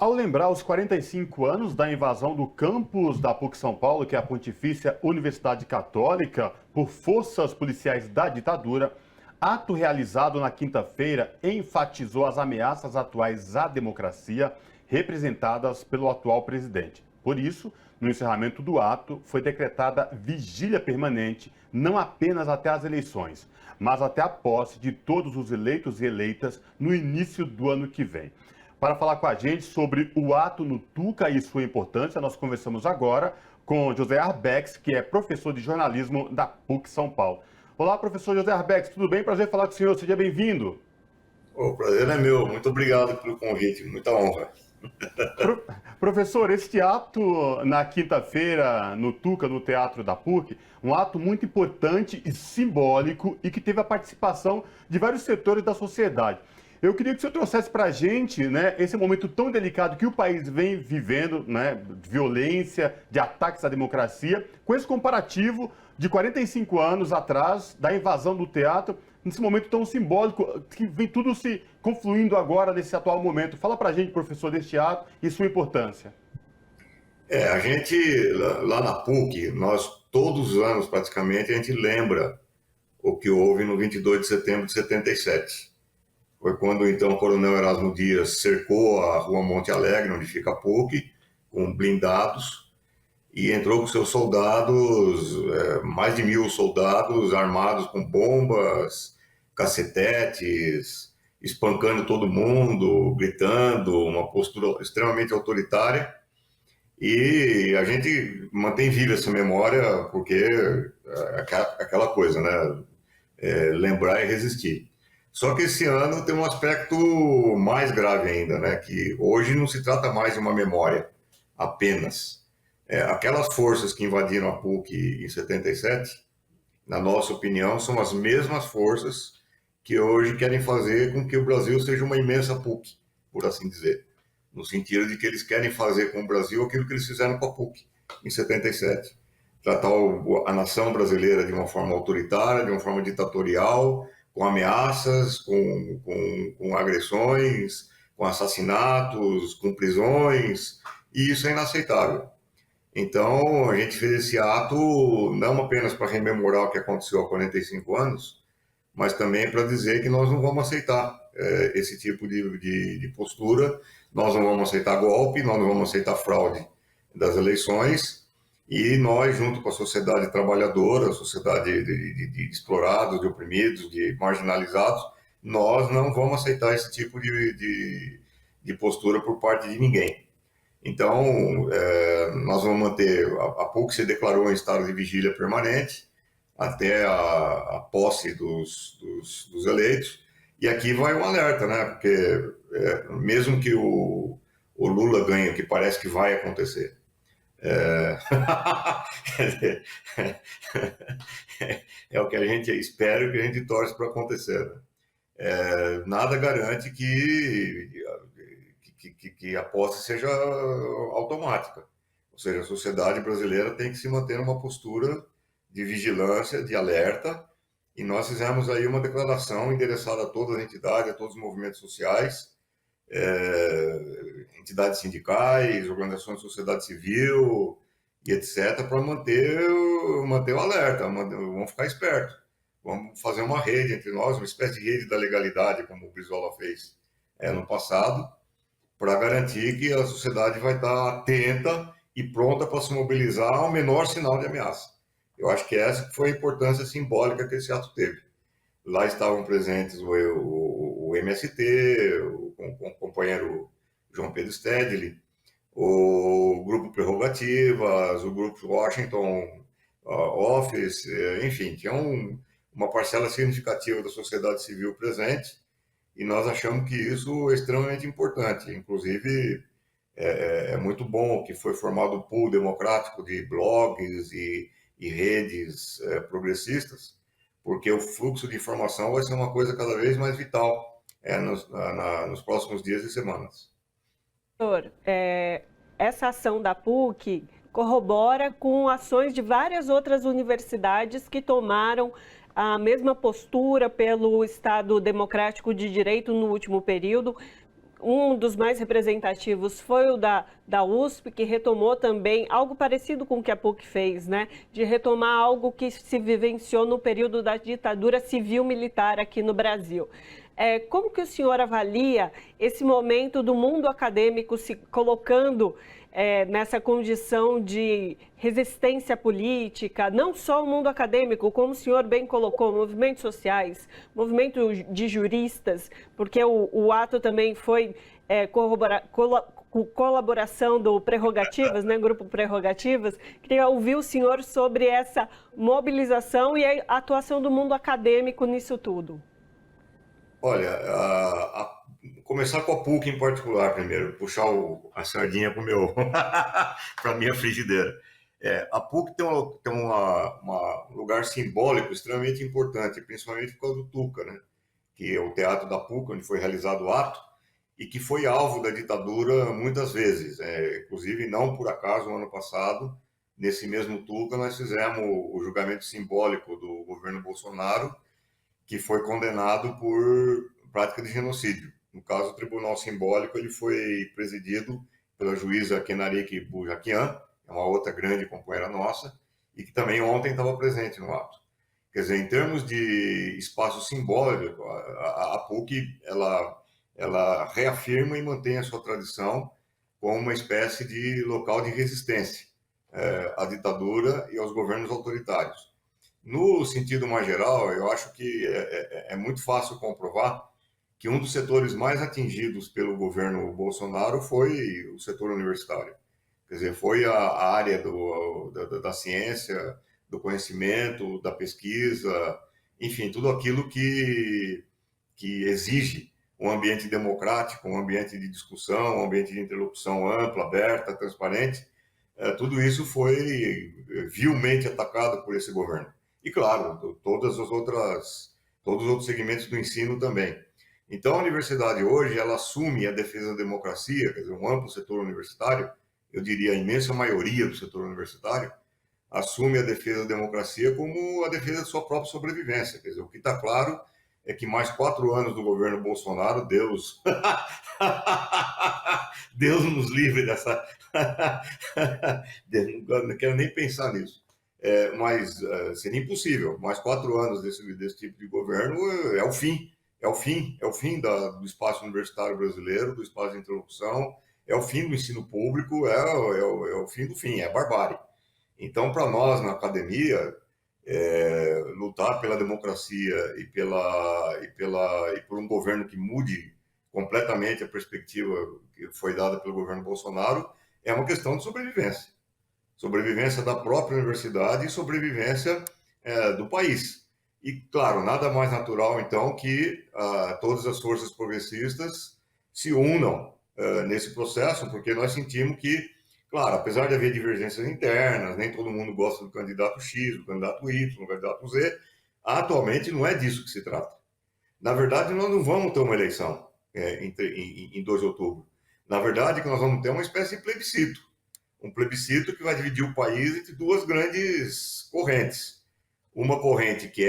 Ao lembrar os 45 anos da invasão do campus da PUC São Paulo, que é a Pontifícia Universidade Católica, por forças policiais da ditadura, ato realizado na quinta-feira enfatizou as ameaças atuais à democracia representadas pelo atual presidente. Por isso, no encerramento do ato, foi decretada vigília permanente, não apenas até as eleições, mas até a posse de todos os eleitos e eleitas no início do ano que vem. Para falar com a gente sobre o ato no Tuca e sua importância, nós conversamos agora com José Arbex, que é professor de jornalismo da PUC São Paulo. Olá, professor José Arbex, tudo bem? Prazer falar com o senhor, seja bem-vindo. O prazer é meu, muito obrigado pelo convite, muita honra. Professor, este ato na quinta-feira no Tuca, no Teatro da PUC, um ato muito importante e simbólico e que teve a participação de vários setores da sociedade. Eu queria que o senhor trouxesse para a gente, né, esse momento tão delicado que o país vem vivendo, né, de violência, de ataques à democracia, com esse comparativo de 45 anos atrás, da invasão do teatro, nesse momento tão simbólico, que vem tudo se confluindo agora nesse atual momento. Fala para a gente, professor, deste ato e sua importância. A gente, lá na PUC, nós todos os anos praticamente, a gente lembra o que houve no 22 de setembro de 77. Foi quando então o coronel Erasmo Dias cercou a rua Monte Alegre, onde fica a PUC, com blindados, e entrou com seus soldados, mais de 1.000 soldados armados com bombas, cacetetes, espancando todo mundo, gritando, uma postura extremamente autoritária. E a gente mantém viva essa memória porque é aquela coisa, né? Lembrar e resistir. Só que esse ano tem um aspecto mais grave ainda, né? Que hoje não se trata mais de uma memória apenas. Aquelas forças que invadiram a PUC em 77, na nossa opinião, são as mesmas forças que hoje querem fazer com que o Brasil seja uma imensa PUC, por assim dizer. No sentido de que eles querem fazer com o Brasil aquilo que eles fizeram com a PUC em 77. Tratar a nação brasileira de uma forma autoritária, de uma forma ditatorial, com ameaças, com agressões, com assassinatos, com prisões, e isso é inaceitável. Então, a gente fez esse ato não apenas para rememorar o que aconteceu há 45 anos, mas também para dizer que nós não vamos aceitar esse tipo de postura, nós não vamos aceitar golpe, nós não vamos aceitar fraude das eleições, e nós, junto com a sociedade trabalhadora, a sociedade de explorados, de oprimidos, de marginalizados, nós não vamos aceitar esse tipo de postura por parte de ninguém. Então, nós vamos manter, a PUC se declarou em estado de vigília permanente até a posse dos eleitos, e aqui vai um alerta, né? Porque mesmo que o Lula ganhe, o que parece que vai acontecer, é... é o que a gente espera e o que a gente torce para acontecer, né? Nada garante que a posse seja automática. Ou seja, a sociedade brasileira tem que se manter numa postura de vigilância, de alerta, e nós fizemos aí uma declaração endereçada a todas as entidades, a todos os movimentos sociais, entidades sindicais, organizações de sociedade civil e etc., para manter o alerta, vamos ficar espertos, vamos fazer uma rede entre nós, uma espécie de rede da legalidade, como o Brizola fez no passado, para garantir que a sociedade vai estar atenta e pronta para se mobilizar ao menor sinal de ameaça. Eu acho que essa foi a importância simbólica que esse ato teve. Lá estavam presentes o MST, o companheiro João Pedro Stedley, o Grupo Prerrogativas, o Grupo Washington Office, enfim, tinha uma parcela significativa da sociedade civil presente, e nós achamos que isso é extremamente importante. Inclusive, é muito bom que foi formado um pool democrático de blogs e redes progressistas, porque o fluxo de informação vai ser uma coisa cada vez mais vital nos próximos dias e semanas. Doutor, essa ação da PUC corrobora com ações de várias outras universidades que tomaram a mesma postura pelo Estado Democrático de Direito no último período. Um dos mais representativos foi o da USP, que retomou também algo parecido com o que a PUC fez, né? De retomar algo que se vivenciou no período da ditadura civil-militar aqui no Brasil. Como que o senhor avalia esse momento do mundo acadêmico se colocando nessa condição de resistência política, não só o mundo acadêmico, como o senhor bem colocou, movimentos sociais, movimento de juristas, porque o ato também foi colaboração do Prerrogativas, né, Grupo Prerrogativas. Queria ouvir o senhor sobre essa mobilização e a atuação do mundo acadêmico nisso tudo. Olha, começar com a PUC em particular primeiro, puxar a sardinha para a minha frigideira. A PUC tem um lugar simbólico extremamente importante, principalmente por causa do Tuca, né? Que é o teatro da PUC, onde foi realizado o ato, e que foi alvo da ditadura muitas vezes. Inclusive, não por acaso, no ano passado, nesse mesmo Tuca, nós fizemos o julgamento simbólico do governo Bolsonaro, que foi condenado por prática de genocídio. No caso, o Tribunal Simbólico ele foi presidido pela juíza Kenarik Bujakian, é uma outra grande companheira nossa, e que também ontem estava presente no ato. Quer dizer, em termos de espaço simbólico, a PUC ela reafirma e mantém a sua tradição como uma espécie de local de resistência à ditadura e aos governos autoritários. No sentido mais geral, eu acho que é muito fácil comprovar que um dos setores mais atingidos pelo governo Bolsonaro foi o setor universitário. Quer dizer, foi a área da ciência, do conhecimento, da pesquisa, enfim, tudo aquilo que exige um ambiente democrático, um ambiente de discussão, um ambiente de interlocução ampla, aberta, transparente. Tudo isso foi vilmente atacado por esse governo. E, claro, todos os outros segmentos do ensino também. Então, a universidade hoje, ela assume a defesa da democracia, quer dizer, um amplo setor universitário, eu diria a imensa maioria do setor universitário, assume a defesa da democracia como a defesa de sua própria sobrevivência. Quer dizer, o que está claro é que mais 4 anos do governo Bolsonaro, Deus nos livre dessa... Não quero nem pensar nisso. Mas seria impossível. Mais 4 anos desse tipo de governo é o fim. É o fim do espaço universitário brasileiro, do espaço de interlocução, é o fim do ensino público, é o fim do fim, é a barbárie. Então, para nós, na academia, lutar pela democracia e por um governo que mude completamente a perspectiva que foi dada pelo governo Bolsonaro é uma questão de sobrevivência. Sobrevivência da própria universidade e sobrevivência do país. E, claro, nada mais natural, então, que todas as forças progressistas se unam nesse processo, porque nós sentimos que, claro, apesar de haver divergências internas, nem todo mundo gosta do candidato X, do candidato Y, do candidato Z, atualmente não é disso que se trata. Na verdade, nós não vamos ter uma eleição em 2 de outubro. Na verdade, que nós vamos ter uma espécie de plebiscito. Um plebiscito que vai dividir o país entre 2 grandes correntes. Uma corrente que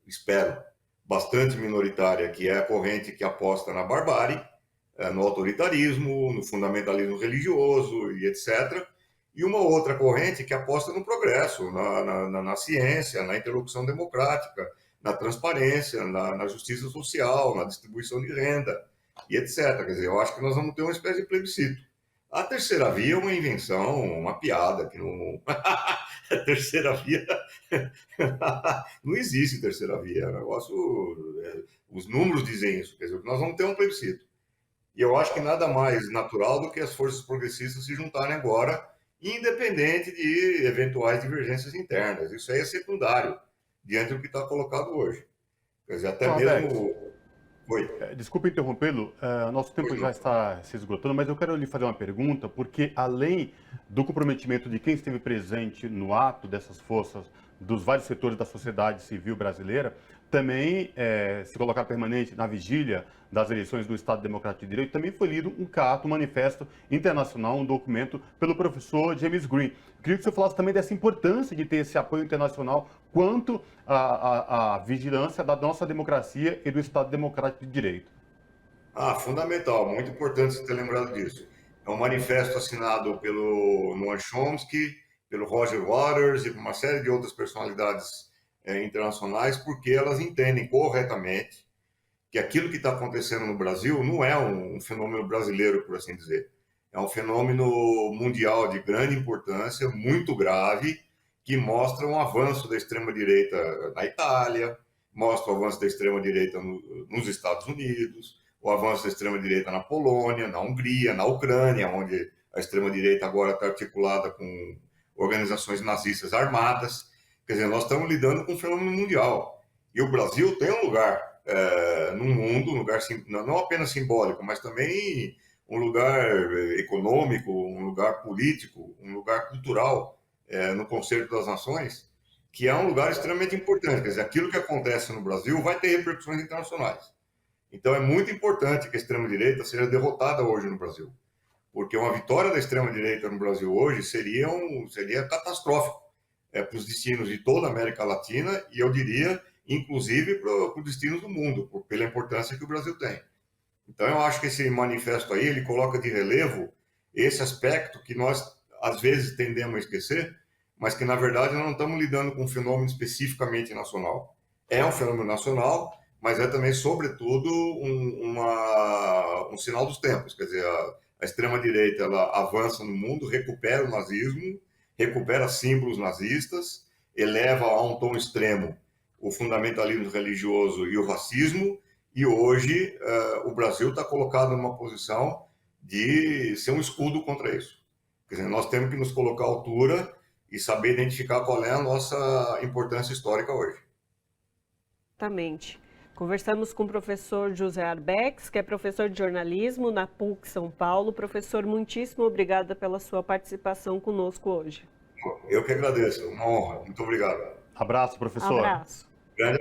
espero, bastante minoritária, que é a corrente que aposta na barbárie, no autoritarismo, no fundamentalismo religioso e etc. E uma outra corrente que aposta no progresso, na ciência, na interlocução democrática, na transparência, na justiça social, na distribuição de renda e etc. Quer dizer, eu acho que nós vamos ter uma espécie de plebiscito. A terceira via é uma invenção, uma piada, que não... A terceira via... Não existe terceira via, o negócio... Os números dizem isso, quer dizer, nós vamos ter um plebiscito. E eu acho que nada mais natural do que as forças progressistas se juntarem agora, independente de eventuais divergências internas. Isso aí é secundário, diante do que está colocado hoje. Quer dizer, até mesmo... Oi. Desculpa interrompê-lo, nosso tempo já está se esgotando, mas eu quero lhe fazer uma pergunta, porque além do comprometimento de quem esteve presente no ato dessas forças, dos vários setores da sociedade civil brasileira, também se colocar permanente na vigília das eleições do Estado Democrático de Direito, também foi lido um CAT, um manifesto internacional, um documento pelo professor James Green. Queria que você falasse também dessa importância de ter esse apoio internacional quanto à vigilância da nossa democracia e do Estado Democrático de Direito. Fundamental, muito importante você ter lembrado disso. É um manifesto assinado pelo Noam Chomsky, pelo Roger Waters e por uma série de outras personalidades internacionais, porque elas entendem corretamente que aquilo que está acontecendo no Brasil não é um fenômeno brasileiro, por assim dizer. É um fenômeno mundial de grande importância, muito grave, que mostra um avanço da extrema-direita na Itália, mostra o avanço da extrema-direita nos Estados Unidos, o avanço da extrema-direita na Polônia, na Hungria, na Ucrânia, onde a extrema-direita agora está articulada com organizações nazistas armadas. Quer dizer, nós estamos lidando com um fenômeno mundial. E o Brasil tem um lugar no mundo, um lugar não apenas simbólico, mas também um lugar econômico, um lugar político, um lugar cultural no Concerto das Nações, que é um lugar extremamente importante. Quer dizer, aquilo que acontece no Brasil vai ter repercussões internacionais. Então é muito importante que a extrema-direita seja derrotada hoje no Brasil, porque uma vitória da extrema-direita no Brasil hoje seria catastrófico para os destinos de toda a América Latina e eu diria, inclusive, para os destinos do mundo, pela importância que o Brasil tem. Então eu acho que esse manifesto aí, ele coloca de relevo esse aspecto que nós, às vezes, tendemos a esquecer, mas que, na verdade, nós não estamos lidando com um fenômeno especificamente nacional. É um fenômeno nacional, mas é também, sobretudo, um sinal dos tempos. Quer dizer, a extrema-direita ela avança no mundo, recupera o nazismo, recupera símbolos nazistas, eleva a um tom extremo o fundamentalismo religioso e o racismo, e hoje o Brasil está colocado numa posição de ser um escudo contra isso. Quer dizer, nós temos que nos colocar à altura e saber identificar qual é a nossa importância histórica hoje. Exatamente. Conversamos com o professor José Arbex, que é professor de jornalismo na PUC São Paulo. Professor, muitíssimo obrigada pela sua participação conosco hoje. Eu que agradeço, uma honra. Muito obrigado. Abraço, professor. Abraço. Grande